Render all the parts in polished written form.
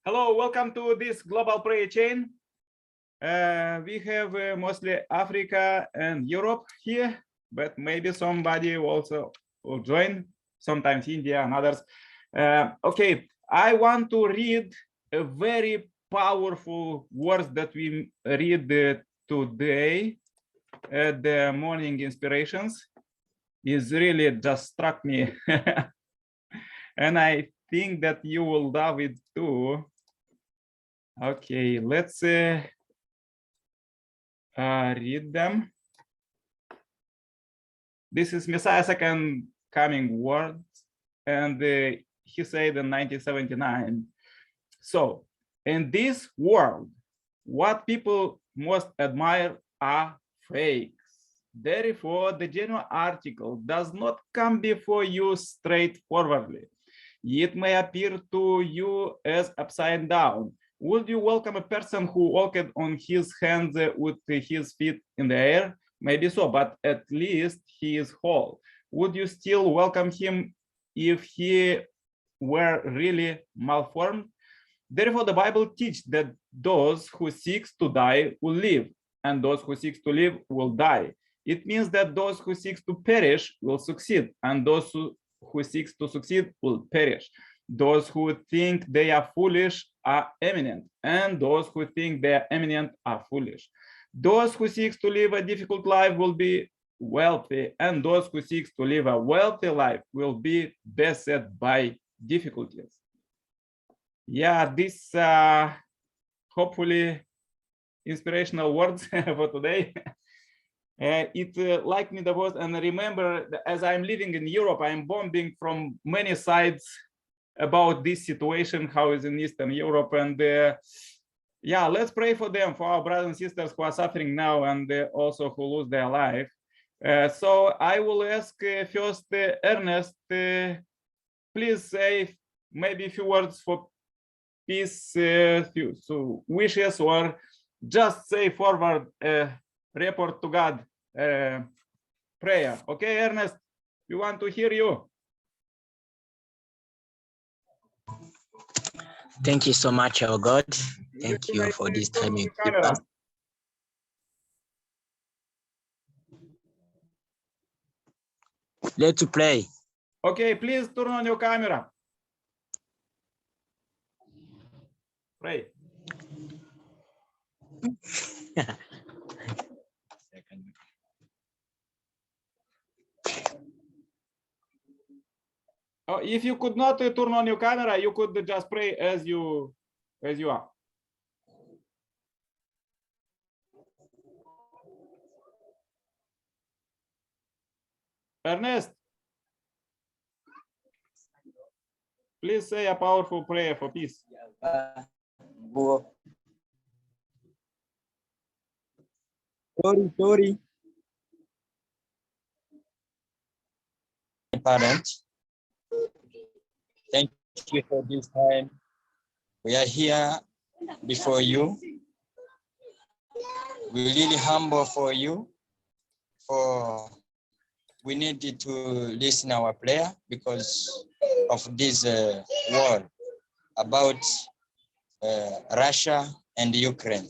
Hello, welcome to this global prayer chain. We have mostly Africa and Europe here, but maybe somebody also will join, sometimes India and others. Okay, I want to read a very powerful words that we read today at the morning inspirations. Is really just struck me. And I think that you will love it too. Okay, let's read them. This is Messiah's second coming word, and he said in 1979. So, in this world, what people most admire are fakes. Therefore, the genuine article does not come before you straightforwardly. It may appear to you as upside down. Would you welcome a person who walked on his hands with his feet in the air? Maybe so, but at least he is whole. Would you still welcome him if he were really malformed? Therefore, the Bible teaches that those who seek to die will live, and those who seek to live will die. It means that those who seek to perish will succeed, and those who seek to succeed will perish. Those who think they are foolish are eminent, and those who think they are eminent are foolish. Those who seek to live a difficult life will be wealthy, and those who seek to live a wealthy life will be beset by difficulties. Yeah, this hopefully inspirational words for today. It like me the most, and remember, as I'm living in Europe, I'm bombing from many sides about this situation, how is in Eastern Europe, and yeah, let's pray for them, for our brothers and sisters who are suffering now, and also who lose their life. So I will ask first Ernest, please say maybe a few words for peace, few wishes, or just say forward report to God prayer. Okay, Ernest, we want to hear you. Thank you so much, our God. Thank you for this time you give us. Let's play. Okay, please turn on your camera. Pray. Oh, if you could not turn on your camera, you could just pray as you are. Ernest, please say a powerful prayer for peace. Sorry. Parents, thank you for this time. We are here before you. We're really humble for you. For we needed to listen our prayer because of this war about Russia and Ukraine.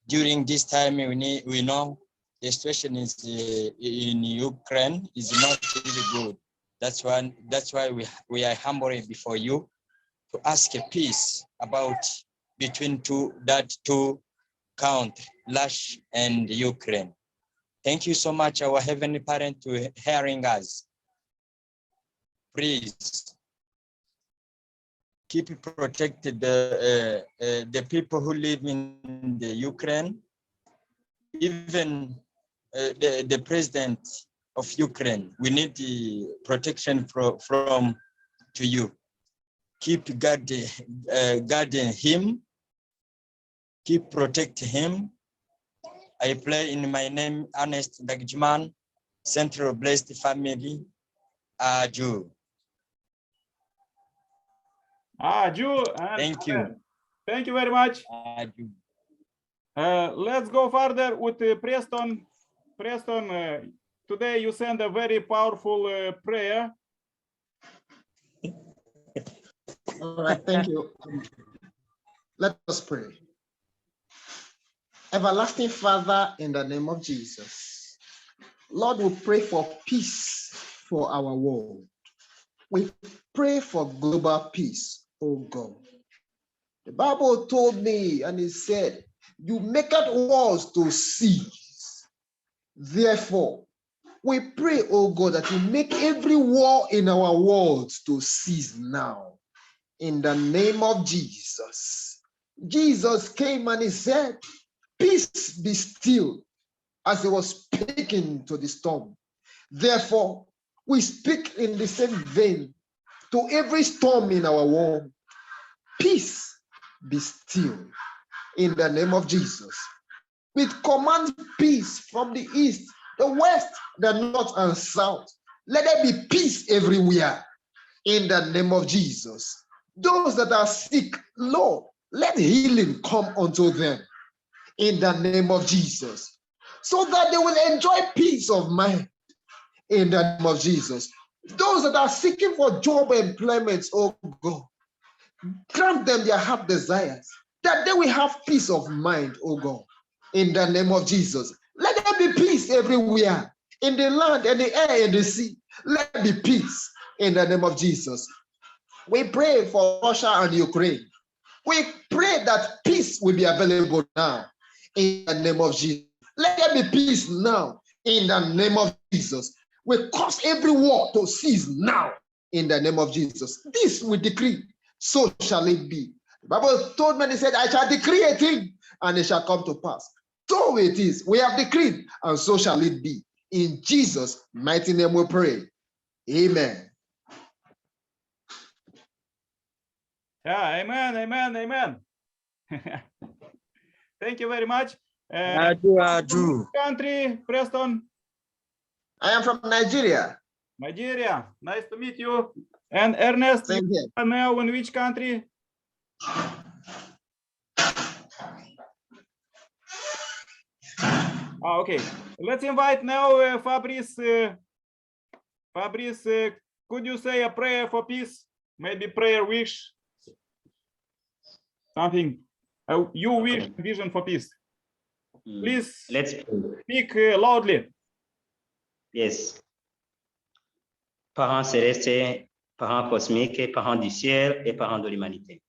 During this time, we know the situation is in Ukraine is not really good. That's why we are humble before you to ask a peace about between two countries, Russia and Ukraine. Thank you so much, our Heavenly Parent, to hearing us. Please keep protected the people who live in the Ukraine, even the president of Ukraine. We need the protection from to you. Keep guarding him. Keep protecting him. I pray in my name, Ernest Dagjiman, Central Blessed Family, Jew. Jew. Thank you. Thank you very much. Let's go further with Preston. Preston, today you send a very powerful prayer. All right, thank you. Let us pray. Everlasting Father, in the name of Jesus, Lord, we pray for peace for our world. We pray for global peace, oh God. The Bible told me, and it said, you make it wars to cease. Therefore, we pray, oh God, that you make every war in our world to cease now. In the name of Jesus. Jesus came and he said, peace be still, as he was speaking to the storm. Therefore, we speak in the same vein to every storm in our world. Peace be still in the name of Jesus. We command peace from the east, the west, the north, and south. Let there be peace everywhere in the name of Jesus. Those that are sick, Lord, let healing come unto them in the name of Jesus, so that they will enjoy peace of mind in the name of Jesus. Those that are seeking for job employment, oh God, grant them their heart desires, that they will have peace of mind, oh God, in the name of Jesus. Let there be peace everywhere, in the land, in the air, in the sea. Let there be peace in the name of Jesus. We pray for Russia and Ukraine. We pray that peace will be available now in the name of Jesus. Let there be peace now in the name of Jesus. We cause every war to cease now in the name of Jesus. This we decree, so shall it be. The Bible told me, he said, I shall decree a thing and it shall come to pass. So it is. We have decreed and so shall it be. In Jesus' mighty name we pray. Amen. Yeah, amen, amen, amen. Thank you very much. Adu. Country, Preston? I am from Nigeria. Nigeria. Nice to meet you. And Ernest, Same here. you are now in which country? Okay. Let's invite now Fabrice. Fabrice, could you say a prayer for peace? Maybe prayer wish? Something you wish, vision for peace. Please Let's speak loudly. Yes. Parents célestes, parents cosmiques, parents du ciel et parents de l'humanité.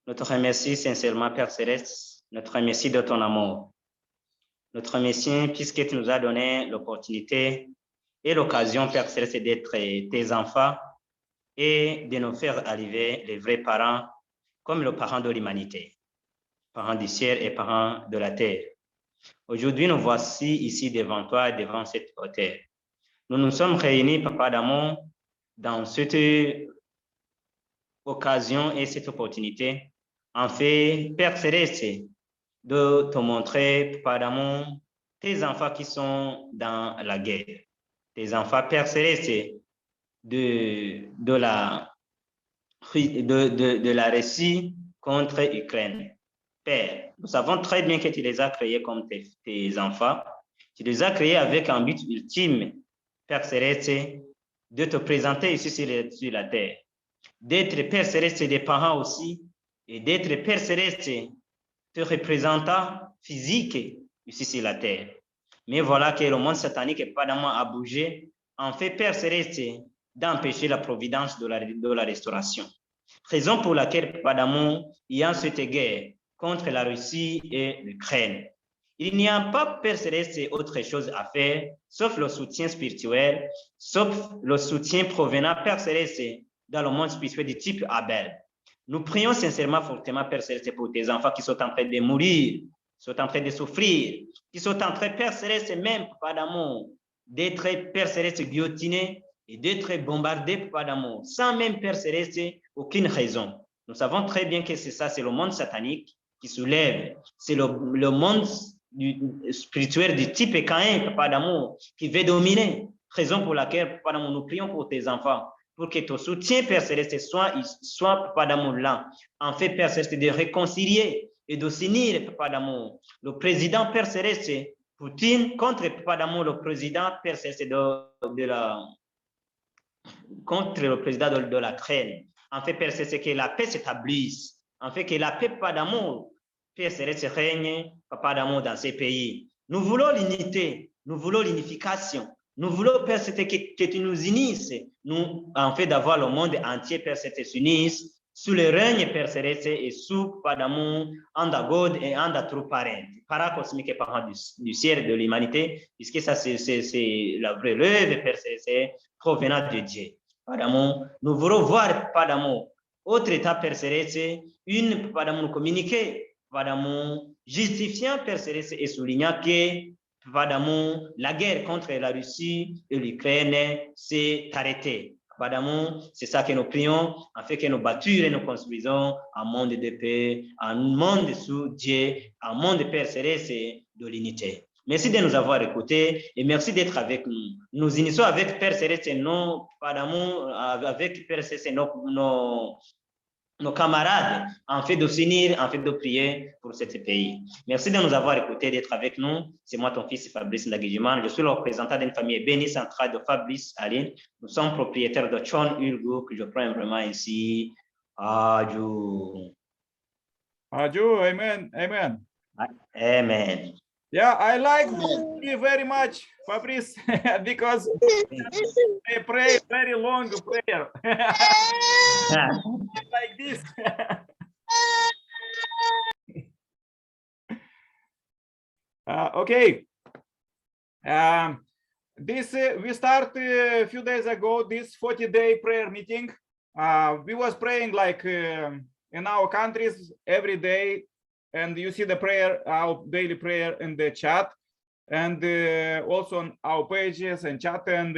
Nous te remercions sincèrement, Père Céleste. Nous te remercions de ton amour. Nous te remercions puisque tu nous as donné l'opportunité et l'occasion, Père Céleste, d'être tes enfants et de nous faire arriver les vrais parents comme les parents de l'humanité, parents du ciel et parents de la terre. Aujourd'hui, nous voici ici devant toi, devant cette hauteur. Nous nous sommes réunis, Papa d'amour, dans cette occasion et cette opportunité, en fait, Père Céleste, de te montrer, Papa d'amour, tes enfants qui sont dans la guerre, tes enfants, Père Céleste, de la Russie contre l'Ukraine. Père, nous savons très bien que tu les as créés comme tes enfants. Tu les as créés avec un but ultime, Père Céleste, de te présenter ici sur la terre, d'être Père Céleste des parents aussi, et d'être Père Céleste, te représentant physique ici sur la terre. Mais voilà que le monde satanique apparemment a bougé, en fait, Père Céleste, d'empêcher la providence de la restauration. Raison pour laquelle, Papa d'amour, il y a cette guerre contre la Russie et l'Ukraine. Il n'y a pas, Père Céleste, autre chose à faire, sauf le soutien spirituel, sauf le soutien provenant, Père Céleste, dans le monde spirituel du type Abel. Nous prions sincèrement, fortement, Père Céleste, pour tes enfants qui sont en train de mourir, qui sont en train de souffrir, qui sont en train, Père Céleste, même, Papa d'amour, d'être, Père Céleste, guillotinés et d'être bombardés, Papa d'amour, sans même, Père Céleste, aucune raison. Nous savons très bien que c'est ça, c'est le monde satanique qui soulève, c'est le monde spirituel du type Caïn, Papa d'amour, qui veut dominer. Raison pour laquelle, Papa d'amour, nous prions pour tes enfants, pour que ton soutien, Père Céleste, soit, Papa d'amour, là, en fait, Père Céleste, de réconcilier et de s'unir, Papa d'amour, le président, Père Céleste, Poutine, contre, Papa d'amour, le président, Père Céleste, contre le président de l'Ukraine. En fait, Père, c'est que la paix s'établisse. En fait, que la paix, pas d'amour, Père, c'est règne, pas d'amour dans ces pays. Nous voulons l'unité, nous voulons l'unification. Nous voulons, Père, que tu nous unisses. Nous, en fait, d'avoir le monde entier, Père, s'unisse sous le règne, Père Céleste, et sous, pas d'amour, anda God et anda true parent. Paracosmique parent du ciel et de l'humanité, puisque ça, c'est la vraie œuvre, Père Céleste, provenant de Dieu. Pas d'amour, nous voulons voir, pas d'amour. Autre état, Père Céleste, une, pas d'amour, communiquer, pas d'amour, justifiant, Père Céleste, et soulignant que, pas d'amour, la guerre contre la Russie et l'Ukraine s'est arrêtée. Pas d'amour, c'est ça que nous prions, afin que nous bâtissons et nous construisons un monde de paix, un monde sous Dieu, un monde de Père Céleste et de l'unité. Merci de nous avoir écoutés et merci d'être avec nous. Nous initions avec Père Céleste et non, pas d'amour, avec Père Céleste et nos camarades, en fait de s'unir, en fait de prier pour ce pays. Merci de nous avoir écoutés, d'être avec nous. C'est moi, ton fils Fabrice Ndagijiman. Je suis le représentant d'une famille bénie centrale de Fabrice Aline. Nous sommes propriétaires de Chon Ulgo, que je prends vraiment ici. Adieu. Adieu, amen, amen. Amen. Yeah, I like you very much, Fabrice, because they pray very long prayer. Like this. Okay. This we start a few days ago. This 40-day prayer meeting. We was praying like in our countries every day, and you see the prayer, our daily prayer in the chat, and also on our pages and chat. And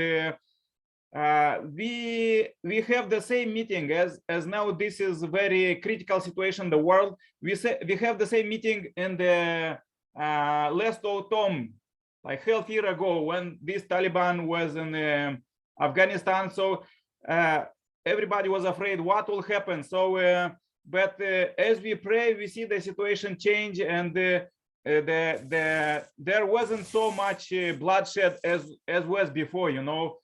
we have the same meeting as now. This is a very critical situation in the world. We have the same meeting in the last autumn, like half year ago, when this Taliban was in Afghanistan. So everybody was afraid what will happen. So but as we pray, we see the situation change, and there wasn't so much bloodshed as was before, you know,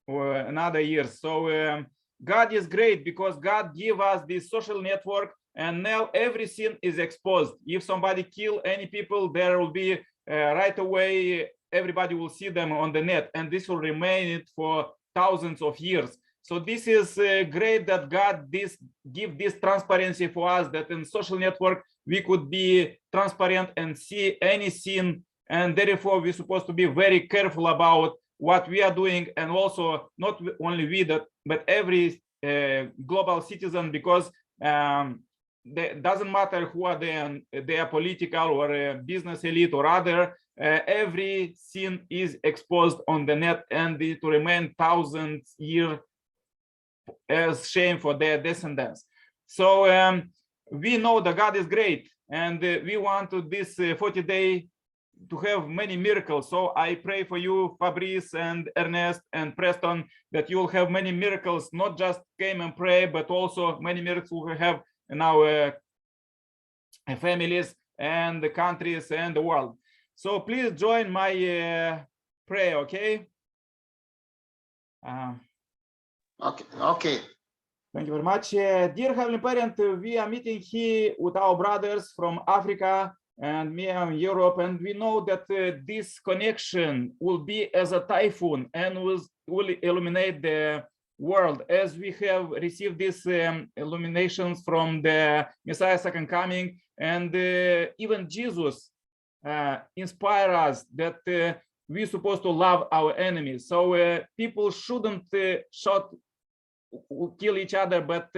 or another years. So God is great, because God gave us this social network, and now everything is exposed. If somebody kill any people, there will be right away, everybody will see them on the net, and this will remain for thousands of years. So this is great that God give this transparency for us, that in social network we could be transparent and see anything, and therefore we're supposed to be very careful about what we are doing, and also not only we, but every global citizen, because doesn't matter who are they are political or business elite or other, every sin is exposed on the net, and it will remain thousands years as shame for their descendants. So we know that God is great, and we want to this 40-day to have many miracles. So I pray for you, Fabrice and Ernest and Preston, that you will have many miracles, not just came and pray, but also many miracles we have in our families and the countries and the world. So please join my prayer, okay? Okay. Thank you very much. Dear Heavenly Parent, we are meeting here with our brothers from Africa and me in Europe, and we know that this connection will be as a typhoon and will illuminate the world, as we have received these illuminations from the Messiah's second coming, and even Jesus inspire us that we're supposed to love our enemies. So people shouldn't kill each other, but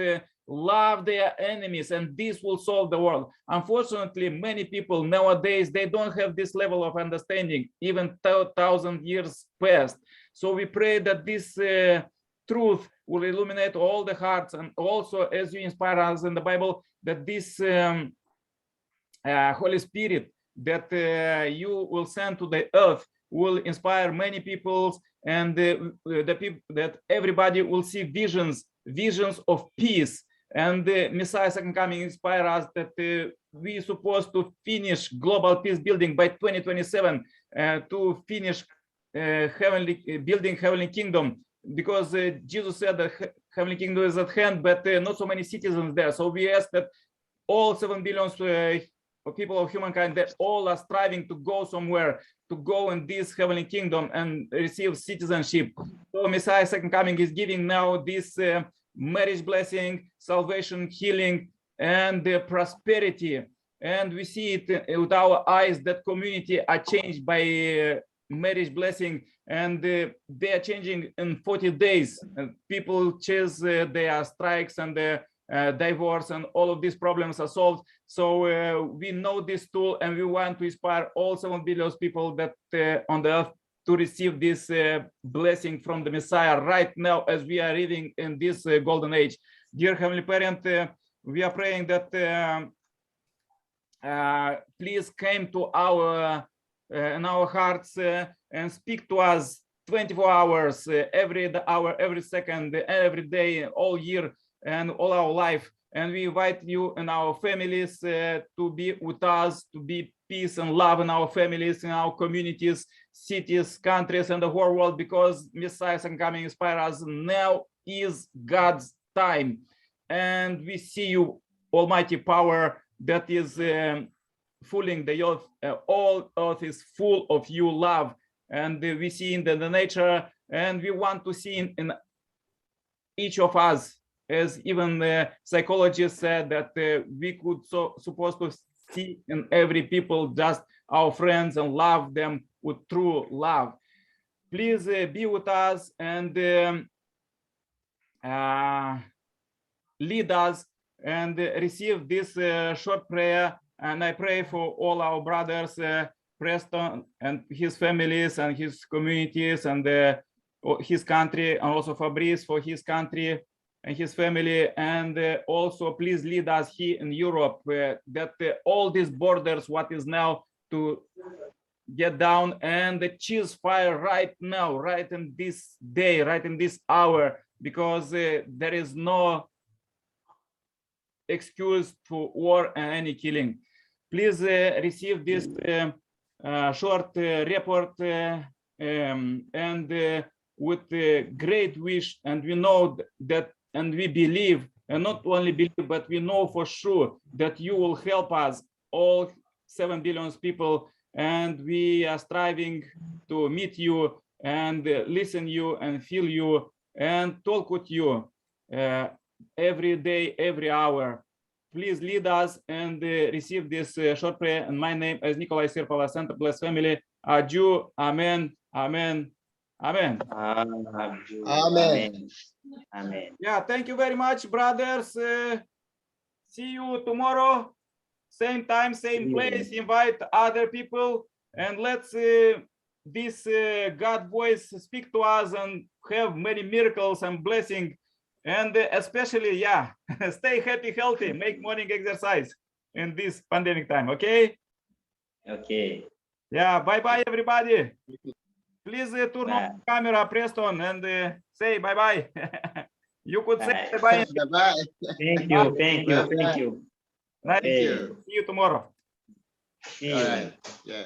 love their enemies, and this will solve the world. Unfortunately, many people nowadays, they don't have this level of understanding, even 1,000 years past. So we pray that this truth will illuminate all the hearts, and also, as you inspire us in the Bible, that this Holy Spirit that you will send to the earth will inspire many people, and the people, that everybody will see visions of peace. And the Messiah's second coming inspire us that we're supposed to finish global peace building by 2027, to finish building heavenly kingdom because Jesus said the heavenly kingdom is at hand, but not so many citizens there. So we ask that all 7 billion people of humankind, that all are striving to go somewhere, to go in this heavenly kingdom and receive citizenship. So Messiah's second coming is giving now this marriage blessing, salvation, healing, and prosperity. And we see it with our eyes that community are changed by marriage blessing, and they are changing in 40 days. People choose their strikes and divorce, and all of these problems are solved. So we know this tool, and we want to inspire all 7 billion people that on the earth to receive this blessing from the Messiah right now, as we are living in this golden age. Dear Heavenly Parent, we are praying that please come to our in our hearts and speak to us 24 hours, every hour, every second, every day, all year, and all our life. And we invite you and our families to be with us, to be peace and love in our families, in our communities, cities, countries, and the whole world, because Messiah's coming inspire us. Now is God's time. And we see you, almighty power that is filling the earth. All earth is full of you love, and we see in the nature, and we want to see in each of us, as even the psychologist said, that we could supposed to see in every people just our friends and love them with true love. Please be with us and lead us and receive this short prayer. And I pray for all our brothers, Preston and his families and his communities and his country, and also Fabrice for his country and his family. And also please lead us here in Europe, that all these borders, what is now, to get down and the ceasefire right now, right in this day, right in this hour, because there is no excuse for war and any killing. Please receive this short report and with a great wish, and we know that, and we believe, and not only believe, but we know for sure that you will help us, all 7 billion people, and we are striving to meet you and listen you and feel you and talk with you every day, every hour. Please lead us and receive this short prayer. And my name is Nikolai Sirpala, Center Blessed Family. Adieu. Amen. Amen. Amen. Amen. Amen. Yeah, thank you very much, brothers. See you tomorrow, same time, same place. Invite other people, and let's this God voice speak to us and have many miracles and blessing. And especially, yeah, stay happy, healthy, make morning exercise in this pandemic time, okay? Okay. Yeah, bye-bye, everybody. Please turn on the camera, Preston, and say bye-bye. You could say bye-bye. Bye-bye. Thank you, thank you, thank you. Nice. Okay. you. See you tomorrow. See All you. right. Yeah.